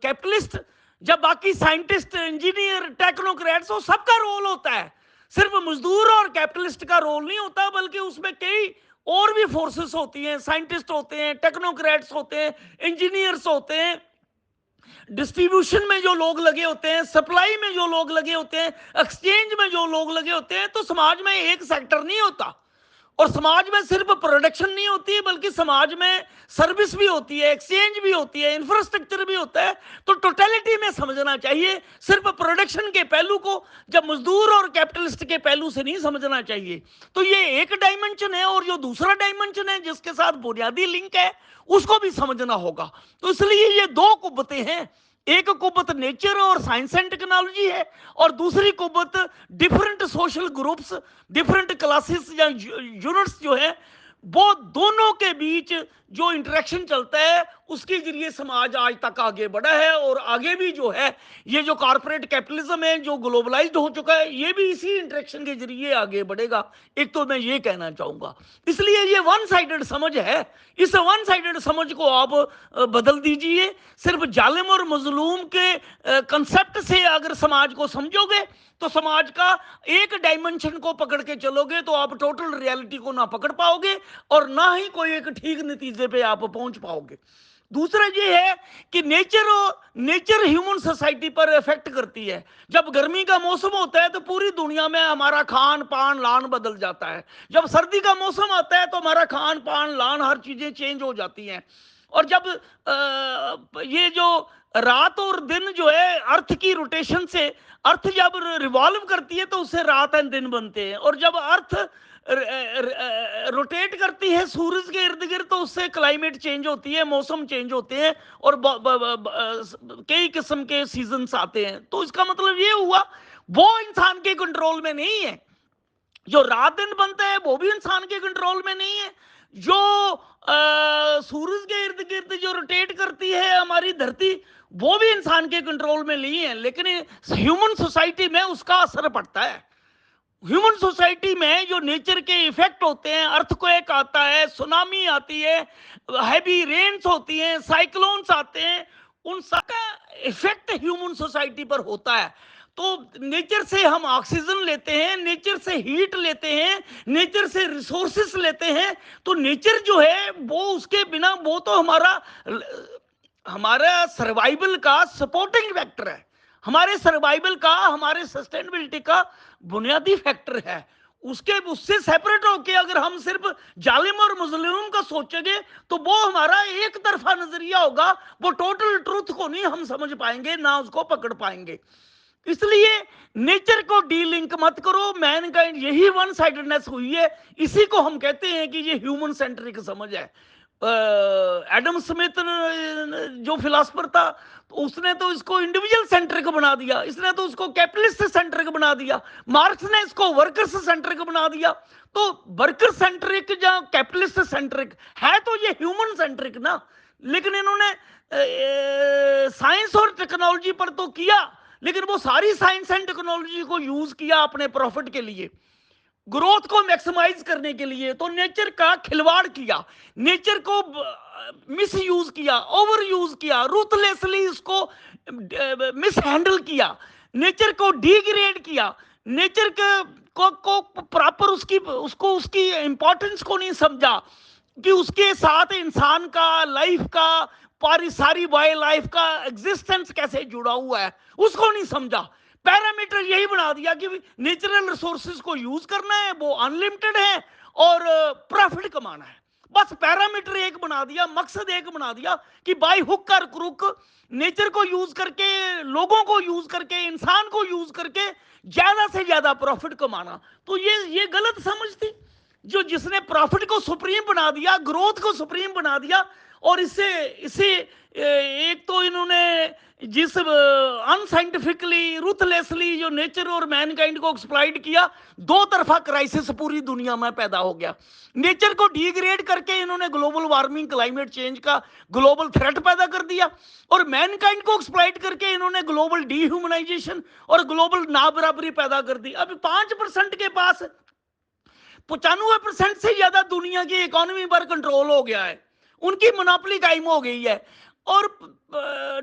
कैपिटलिस्ट, जब बाकी साइंटिस्ट, इंजीनियर, टेक्नोक्रेट्स, वो सबका रोल होता है। सिर्फ मजदूर और कैपिटलिस्ट का रोल नहीं होता, बल्कि उसमें कई और भी फोर्सेस होती हैं। साइंटिस्ट होते हैं, टेक्नोक्रेट्स होते हैं, इंजीनियर्स होते हैं, डिस्ट्रीब्यूशन में जो लोग लगे होते हैं, सप्लाई में जो लोग लगे होते हैं, एक्सचेंज में जो लोग लगे होते हैं। तो समाज में एक सेक्टर नहीं होता, और समाज में सिर्फ प्रोडक्शन नहीं होती है, बल्कि समाज में सर्विस भी होती है, एक्सचेंज भी होती है, इंफ्रास्ट्रक्चर भी होता है। तो टोटलिटी में समझना चाहिए, सिर्फ प्रोडक्शन के पहलू को जब मजदूर और कैपिटलिस्ट के पहलू से नहीं समझना चाहिए। तो ये एक डायमेंशन है, और जो दूसरा डायमेंशन है जिसके साथ बुनियादी लिंक है, उसको भी समझना होगा। तो इसलिए ये दो कुव्वतें हैं, एक कुव्वत नेचर और साइंस एंड टेक्नोलॉजी है, और दूसरी कुव्वत different social groups, different classes या यूनिट्स जो है, वो दोनों के बीच जो इंटरेक्शन चलता है, उसके जरिए समाज आज तक आगे बढ़ा है। और आगे भी जो है, ये जो कॉर्पोरेट कैपिटलिज्म है, जो ग्लोबलाइज्ड हो चुका है, ये भी इसी इंटरेक्शन के जरिए आगे बढ़ेगा। एक तो मैं ये कहना चाहूंगा। इसलिए ये वन साइडेड समझ है, इस वन साइडेड समझ को आप बदल दीजिए। सिर्फ जालिम और मजलूम के कंसेप्ट से अगर समाज को समझोगे, तो समाज का एक डायमेंशन को पकड़ के चलोगे, तो आप टोटल रियलिटी को ना पकड़ पाओगे, और ना ही कोई एक ठीक नतीजे पे आप पहुंच पाओगे। दूसरा ये है कि नेचर ह्यूमन सोसाइटी पर इफेक्ट करती है। जब गर्मी का मौसम होता है, तो पूरी दुनिया में हमारा खान पान लान बदल जाता है। जब सर्दी का मौसम आता है, तो हमारा खान पान लान हर चीजें चेंज हो जाती हैं। और जब ये जो रात और दिन जो है, अर्थ की रोटेशन से, अर्थ जब रिवॉल्व करती है, तो उससे रात एंड दिन बनते हैं। और जब अर्थ रोटेट करती है सूरज के इर्द गिर्द, तो उससे क्लाइमेट चेंज होती है, मौसम चेंज होते हैं, और कई किस्म के सीजन्स आते हैं। तो इसका मतलब ये हुआ, वो इंसान के कंट्रोल में नहीं है। जो रात दिन बनता है, वो भी इंसान के कंट्रोल में नहीं है। जो सूरज के इर्द गिर्द जो रोटेट करती है हमारी धरती, वो भी इंसान के कंट्रोल में नहीं है। लेकिन ह्यूमन सोसाइटी में उसका असर पड़ता है। ह्यूमन सोसाइटी में जो नेचर के इफेक्ट होते हैं, अर्थक्वेक आता है, सुनामी आती है, हैवी रेन्स होती हैं, साइक्लोन्स आते हैं, उन सबका इफेक्ट ह्यूमन सोसाइटी पर होता है। तो नेचर से हम ऑक्सीजन लेते हैं, नेचर से हीट लेते हैं, नेचर से रिसोर्सेस लेते हैं। तो नेचर जो है, वो उसके बिना, वो तो हमारा सर्वाइवल का सपोर्टिंग फैक्टर है, हमारे सर्वाइवल का, हमारे सस्टेनेबिलिटी का बुनियादी फैक्टर है। उससे सेपरेट होके अगर हम सिर्फ जालिम और मुजलिम का सोचेंगे, तो वो हमारा एक तरफा नजरिया होगा, वो टोटल ट्रूथ को नहीं हम समझ पाएंगे, ना उसको पकड़ पाएंगे। इसलिए नेचर को डीलिंक मत करो। मैनकाइंड यही वन साइडेडनेस हुई है, इसी को हम कहते हैं कि ये ह्यूमन सेंट्रिक समझ है। एडम स्मिथ जो फिलासफर था, तो उसने तो इसको इंडिविजुअल सेंट्रिक बना दिया, इसने तो उसको कैपिटलिस्ट सेंट्रिक बना दिया, मार्क्स ने इसको वर्कर्स सेंट्रिक बना दिया। तो वर्कर सेंट्रिक या कैपिटलिस्ट सेंट्रिक है, तो ये ह्यूमन सेंट्रिक ना। लेकिन इन्होंने साइंस और टेक्नोलॉजी पर तो किया, लेकिन वो सारी साइंस एंड टेक्नोलॉजी को यूज किया अपने प्रॉफिट के लिए, ग्रोथ को मैक्सिमाइज करने के लिए। तो नेचर का खिलवाड़ किया, नेचर को मिस यूज किया, ओवर यूज किया, रूथलेसली उसको मिस हैंडल किया, नेचर को डिग्रेड किया, नेचर को प्रॉपर उसकी इंपॉर्टेंस को नहीं समझा, कि उसके साथ इंसान का, लाइफ का, सारी वाइल्ड लाइफ का एग्जिस्टेंस कैसे जुड़ा हुआ है, उसको नहीं समझा। पैरामीटर यही बना दिया कि नेचुरल रिसोर्सेज को यूज करना है, वो अनलिमिटेड है, और प्रॉफिट कमाना है। बस पैरामीटर एक बना दिया, मकसद एक बना दिया, कि बाय हुक और क्रुक नेचर को यूज करके, लोगों को यूज करके, इंसान को यूज करके ज्यादा से ज्यादा प्रॉफिट कमाना। तो ये गलत समझ थी, जिसने प्रॉफिट को सुप्रीम बना दिया, ग्रोथ को सुप्रीम बना दिया। और इसे एक तो इन्होंने जिस अनसाइंटिफिकली, रूथलेसली जो नेचर और मैनकाइंड को एक्सप्लॉइट किया, दो तरफा क्राइसिस पूरी दुनिया में पैदा हो गया। नेचर को डिग्रेड करके इन्होंने ग्लोबल वार्मिंग, क्लाइमेट चेंज का ग्लोबल थ्रेट पैदा कर दिया, और मैनकाइंड को एक्सप्लॉइट करके इन्होंने ग्लोबल डीह्यूमनाइजेशन और ग्लोबल ना बराबरी पैदा कर दी। अभी 5% के पास 95% से ज्यादा दुनिया की इकोनॉमी पर कंट्रोल हो गया है। उनकी मोनोपोली कायम हो गई है। और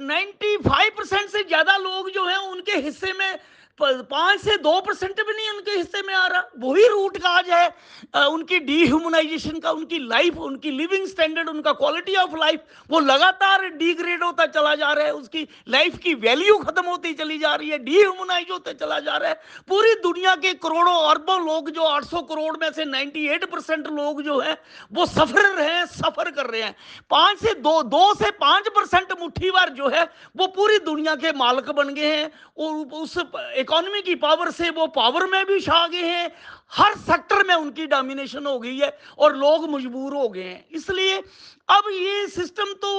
95% से ज्यादा लोग जो हैं उनके हिस्से में 5 से 2% भी नहीं उनके हिस्से में आ रहा। वही रूट काज है उनकी डीह्यूमनाइजेशन का। उनकी लाइफ, उनकी लिविंग स्टैंडर्ड, उनका क्वालिटी ऑफ लाइफ वो लगातार डिग्रेड होता चला जा रहा है। उसकी लाइफ की वैल्यू खत्म होती चली जा रही है, डीह्यूमनाइज होते चला जा रहा है। पूरी दुनिया के करोड़ों अरबों लोग, जो 800 करोड़ में से 98% लोग जो है वो सफर हैं, सफर कर रहे हैं। 2 से 5% मुट्ठीवार जो है वो पूरी दुनिया के मालिक बन गए हैं। और उस इकोनॉमी की पावर से वो पावर में भी छा गए हैं। हर सेक्टर में उनकी डोमिनेशन हो गई है और लोग मजबूर हो गए हैं। इसलिए अब ये सिस्टम तो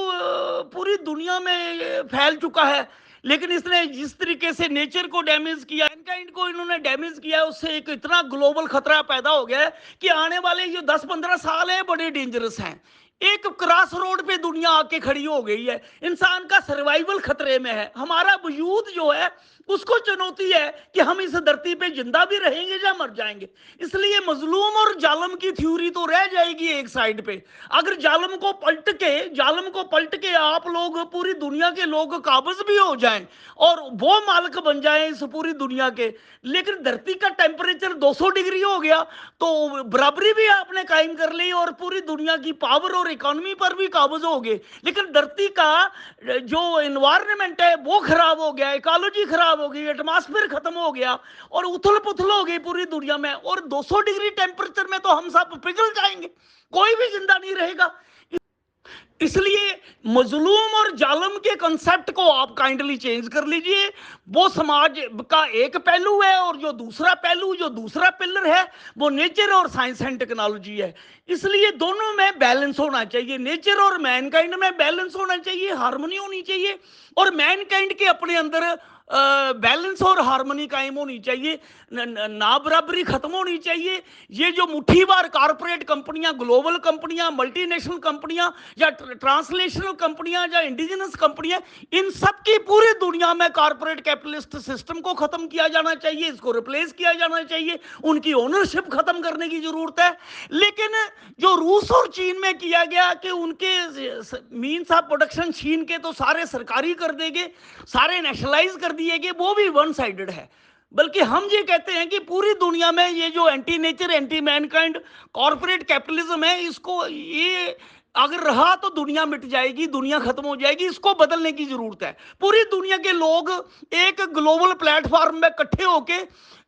पूरी दुनिया में फैल चुका है। लेकिन इसने जिस तरीके से नेचर को डैमेज किया, मैनकाइंड को इन्होंने डैमेज किया, उससे एक इतना ग्लोबल खतरा पैदा हो गया है कि आने वाले जो 10-15 साल है बड़े डेंजरस हैं। एक क्रॉस रोड पे दुनिया आके खड़ी हो गई है। इंसान का सर्वाइवल खतरे में है। हमारा वजूद जो है उसको चुनौती है कि हम इस धरती पे जिंदा भी रहेंगे या मर जाएंगे। इसलिए मजलूम और जालम की थ्योरी तो रह जाएगी एक साइड पे। अगर जालम को पलट के आप लोग, पूरी दुनिया के लोग काबिज भी हो जाएं और वो मालिक बन जाएं इस पूरी दुनिया के, लेकिन धरती का टेम्परेचर 200 डिग्री हो गया तो बराबरी भी आपने कायम कर ली और पूरी दुनिया की पावर और इकोनॉमी पर भी काबिज हो गए। लेकिन धरती का जो एनवायरनमेंट है वो खराब हो गया, इकोलॉजी खराब हो गई, एटमॉस्फेयर खत्म हो गया और उथल पुथल हो गई पूरी दुनिया में। और 200 डिग्री टेम्परेचर में तो हम सब पिघल जाएंगे, कोई भी जिंदा नहीं रहेगा। इसलिए मजलूम और जालम के कंसेप्ट को आप काइंडली चेंज कर लीजिए। वो समाज का एक पहलू है और जो दूसरा पिलर है वो नेचर और साइंस एंड टेक्नोलॉजी है। इसलिए दोनों में बैलेंस होना चाहिए, नेचर और मैनकाइंड में बैलेंस होना चाहिए, हार्मनी होनी चाहिए। और मैनकाइंड के अपने अंदर बैलेंस और हार्मनी कायम होनी चाहिए, ना बराबरी खत्म होनी चाहिए। ये जो मुट्ठीवार कारपोरेट कंपनियां, ग्लोबल कंपनियां, मल्टीनेशनल कंपनियां या ट्रांसलेशनल कंपनियां या इंडिजिनस कंपनियां, इन सब की पूरी दुनिया में कारपोरेट कैपिटलिस्ट सिस्टम को खत्म किया जाना चाहिए, इसको रिप्लेस किया जाना चाहिए। उनकी ओनरशिप खत्म करने की जरूरत है। लेकिन जो रूस और चीन में किया गया कि उनके मीन्स ऑफ प्रोडक्शन छीन के तो सारे सरकारी कर देंगे, सारे नेशनलाइज कर दिए गए, वो भी वन साइडेड है। बल्कि हम ये कहते हैं कि पूरी दुनिया में ये जो anti nature, anti Mankind corporate capitalism है, इसको ये अगर रहा तो दुनिया मिट जाएगी, दुनिया खत्म हो जाएगी। इसको बदलने की जरूरत है। पूरी दुनिया के लोग एक ग्लोबल प्लेटफॉर्म में इकट्ठे होके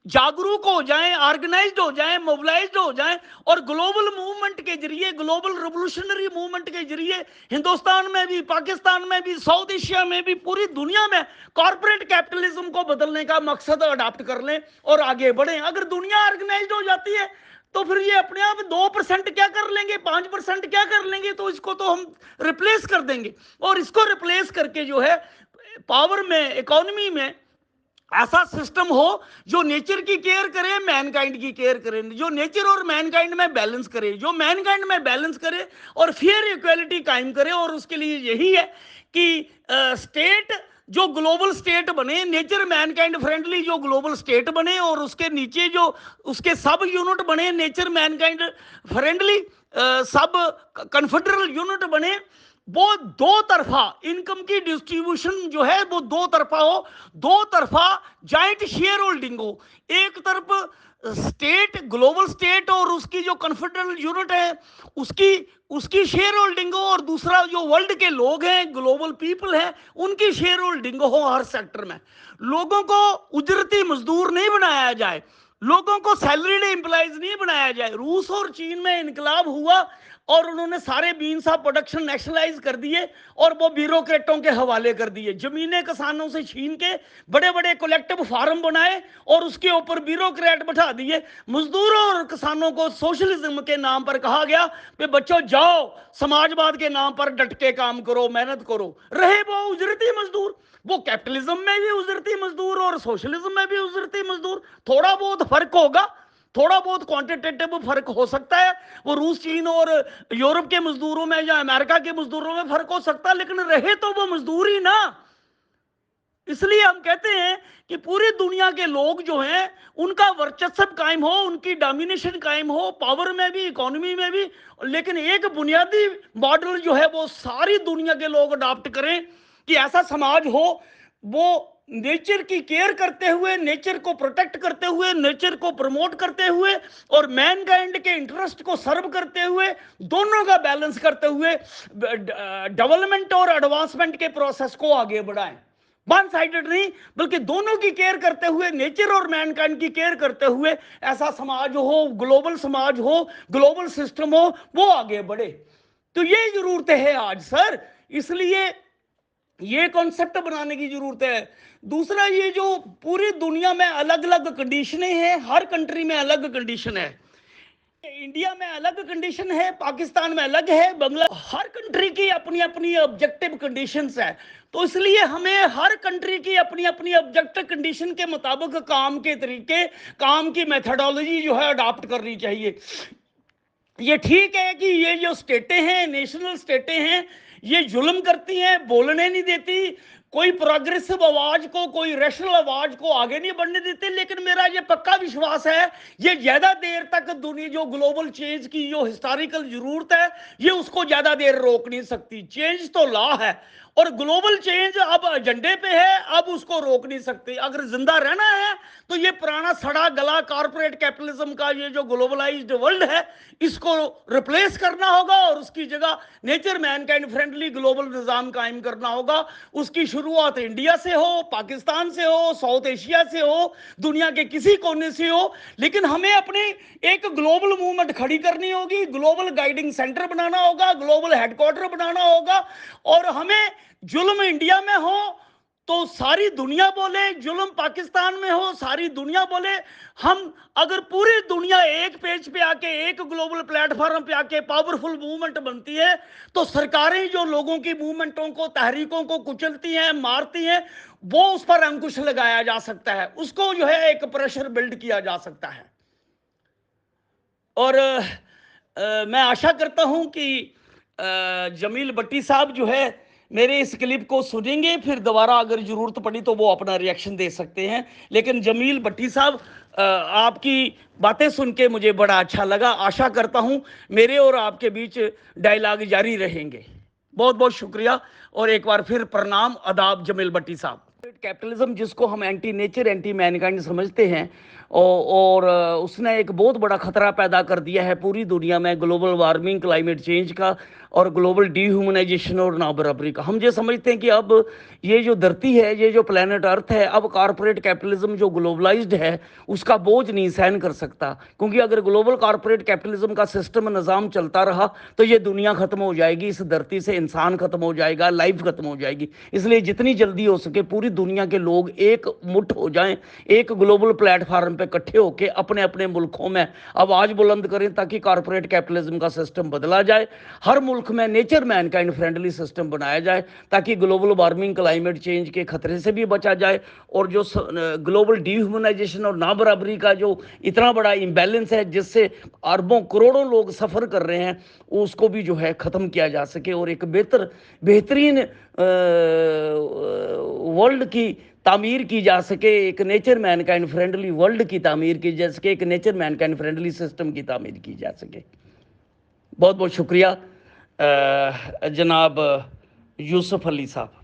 जागरूक हो जाएं, ऑर्गेनाइज्ड हो जाएं, मोबिलाइज्ड हो जाएं और ग्लोबल मूवमेंट के जरिए, ग्लोबल रिवोल्यूशनरी मूवमेंट के जरिए हिंदुस्तान में भी, पाकिस्तान में भी, साउथ एशिया में भी, पूरी दुनिया में कॉर्पोरेट कैपिटलिज्म को बदलने का मकसद अडॉप्ट कर लें और आगे बढ़ें। अगर दुनिया ऑर्गेनाइज्ड हो जाती है तो फिर ये अपने आप 2% क्या कर लेंगे, 5% क्या कर लेंगे, तो इसको तो हम रिप्लेस कर देंगे। और इसको रिप्लेस करके जो है पावर में, इकोनॉमी में ऐसा सिस्टम हो जो नेचर की केयर करे, मैनकाइंड की केयर करे, जो नेचर और मैनकाइंड में बैलेंस करे, जो मैनकाइंड में बैलेंस करे और फेयर इक्वालिटी कायम करे। और उसके लिए यही है कि स्टेट जो ग्लोबल स्टेट बने, नेचर मैनकाइंड फ्रेंडली जो ग्लोबल स्टेट बने और उसके नीचे जो उसके सब यूनिट बने नेचर मैनकाइंड फ्रेंडली सब कन्फेडरल यूनिट बने। वो दो तरफा इनकम की डिस्ट्रीब्यूशन जो है वो दो तरफा हो, दो तरफा जॉइंट शेयर होल्डिंग हो। एक तरफ स्टेट, ग्लोबल स्टेट और उसकी जो कन्फेडरल यूनिट है उसकी शेयर होल्डिंग हो, और दूसरा जो वर्ल्ड के लोग हैं, ग्लोबल पीपल है, उनकी शेयर होल्डिंग हो हर सेक्टर में। लोगों को उजरती मजदूर नहीं बनाया जाए, लोगों को सैलरीड एम्प्लॉइज नहीं बनाया जाए। रूस और चीन में इनकलाब हुआ और उन्होंने सारे मीन्स ऑफ प्रोडक्शन नेशनलाइज कर दिए और वो ब्यूरोक्रेटों के हवाले कर दिए। जमीनें किसानों से छीन के बड़े बड़े कलेक्टिव फार्म बनाए और उसके ऊपर ब्यूरोक्रेट बैठा दिए। मजदूरों और किसानों को सोशलिज्म के नाम पर कहा गया कि बच्चों जाओ समाजवाद के नाम पर डट के काम करो, मेहनत करो। रहे वो उजरती मजदूर, वो कैपिटलिज्म में भी उजरती मजदूर और सोशलिज्म में भी उजरती मजदूर। थोड़ा बहुत फर्क होगा, थोड़ा बहुत क्वांटिटेटिव फर्क हो सकता है, वो रूस, चीन और यूरोप के मजदूरों में या अमेरिका के मजदूरों में फर्क हो सकता है, लेकिन रहे तो वो मजदूर ही ना। इसलिए हम कहते हैं कि पूरी दुनिया के लोग जो हैं उनका वर्चस्व कायम हो, उनकी डोमिनेशन कायम हो, पावर में भी, इकोनॉमी में भी। लेकिन एक बुनियादी मॉडल जो है वो सारी दुनिया के लोग अडॉप्ट करें कि ऐसा समाज हो वो नेचर की केयर करते हुए, नेचर को प्रोटेक्ट करते हुए, नेचर को प्रमोट करते हुए और मैनकाइंड के इंटरेस्ट को सर्व करते हुए, दोनों का बैलेंस करते हुए डेवलपमेंट और एडवांसमेंट के प्रोसेस को आगे बढ़ाएं। वन साइडेड नहीं, बल्कि दोनों की केयर करते हुए, नेचर और मैनकाइंड की केयर करते हुए ऐसा समाज हो, ग्लोबल समाज हो, ग्लोबल सिस्टम हो, वो आगे बढ़े। तो ये जरूरत है आज सर, इसलिए ये कॉन्सेप्ट बनाने की जरूरत है। दूसरा, ये जो पूरी दुनिया में अलग अलग कंडीशनें हैं, हर कंट्री में अलग कंडीशन है। इंडिया में अलग कंडीशन है, पाकिस्तान में अलग है, हर कंट्री की अपनी अपनी ऑब्जेक्टिव कंडीशंस है। तो इसलिए हमें हर कंट्री की अपनी अपनी ऑब्जेक्टिव कंडीशन के मुताबिक काम के तरीके, काम की मेथडोलॉजी जो है अडॉप्ट करनी चाहिए। ये ठीक है कि ये जो स्टेटें हैं, नेशनल स्टेटें हैं, ये जुल्म करती हैं, बोलने नहीं देती, कोई प्रोग्रेसिव आवाज को, कोई रैशनल आवाज को आगे नहीं बढ़ने देते। लेकिन मेरा ये पक्का विश्वास है, ये ज्यादा देर तक दुनिया जो ग्लोबल चेंज की जो हिस्टोरिकल जरूरत है, ये उसको ज्यादा देर रोक नहीं सकती। चेंज तो लॉ है और ग्लोबल चेंज अब एजेंडे पे है, अब उसको रोक नहीं सकते। अगर जिंदा रहना है तो ये पुराना सड़ा गला कॉर्पोरेट कैपिटलिज्म का ये जो ग्लोबलाइज्ड वर्ल्ड है, इसको रिप्लेस करना होगा और उसकी जगह नेचर मैनकाइंड फ्रेंडली ग्लोबल निजाम कायम करना होगा। उसकी शुरुआत इंडिया से हो, पाकिस्तान से हो, साउथ एशिया से हो, दुनिया के किसी कोने से हो। लेकिन हमें अपनी एक ग्लोबल मूवमेंट खड़ी करनी होगी, ग्लोबल गाइडिंग सेंटर बनाना होगा, ग्लोबल हेडक्वार्टर बनाना होगा। और हमें जुल्म इंडिया में हो तो सारी दुनिया बोले, जुल्म पाकिस्तान में हो सारी दुनिया बोले। हम अगर पूरी दुनिया एक पेज पे आके, एक ग्लोबल प्लेटफॉर्म पे आके पावरफुल मूवमेंट बनती है, तो सरकारें जो लोगों की मूवमेंटों को, तहरीकों को कुचलती हैं, मारती हैं, वो उस पर अंकुश लगाया जा सकता है, उसको जो है एक प्रेशर बिल्ड किया जा सकता है। और मैं आशा करता हूं कि जमील भट्टी साहब जो है मेरे इस क्लिप को सुनेंगे, फिर दोबारा अगर जरूरत पड़ी तो वो अपना रिएक्शन दे सकते हैं। लेकिन जमील भट्टी साहब, आपकी बातें सुन के मुझे बड़ा अच्छा लगा। आशा करता हूं मेरे और आपके बीच डायलॉग जारी रहेंगे। बहुत बहुत शुक्रिया और एक बार फिर प्रणाम, आदाब जमील भट्टी साहब। कैपिटलिज्म जिसको हम एंटी नेचर, एंटी मैनकाइंड समझते हैं, और उसने एक बहुत बड़ा खतरा पैदा कर दिया है पूरी दुनिया में, ग्लोबल वार्मिंग, क्लाइमेट चेंज का और ग्लोबल डीह्यूमनाइजेशन और नाबराबरी का। हम ये समझते हैं कि अब ये जो धरती है, ये जो प्लेनेट अर्थ है, अब कॉरपोरेट कैपिटलिज्म जो ग्लोबलाइज्ड है उसका बोझ नहीं सहन कर सकता। क्योंकि अगर ग्लोबल कॉरपोरेट कैपिटलिज्म का सिस्टम, निज़ाम चलता रहा तो ये दुनिया खत्म हो जाएगी, इस धरती से इंसान खत्म हो जाएगा, लाइफ खत्म हो जाएगी। इसलिए जितनी जल्दी हो सके पूरी दुनिया के लोग एक मुठ हो जाएं, एक ग्लोबल प्लेटफार्म पे इकट्ठे होकर अपने अपने मुल्कों में आवाज बुलंद करें, ताकि कॉरपोरेट कैपिटलिज्म का सिस्टम बदला जाए, हर मुल्क में नेचर मैनकाइंड फ्रेंडली सिस्टम बनाया जाए, ताकि ग्लोबल वार्मिंग, क्लाइमेट चेंज के खतरे से भी बचा जाए, और जो ग्लोबल डीह्यूमनाइजेशन और नाबराबरी का जो इतना बड़ा इम्बैलेंस है जिससे अरबों करोड़ों लोग सफ़र कर रहे हैं, उसको भी जो है ख़त्म किया जा सके और एक बेहतरीन वर्ल्ड की तामीर की जा सके, एक नेचर मैनकाइंड फ्रेंडली वर्ल्ड की तामीर की जा सके, एक नेचर मैनकाइंड फ्रेंडली सिस्टम की तामीर की जा सके। बहुत बहुत शुक्रिया जनाब यूसुफ अली साहब।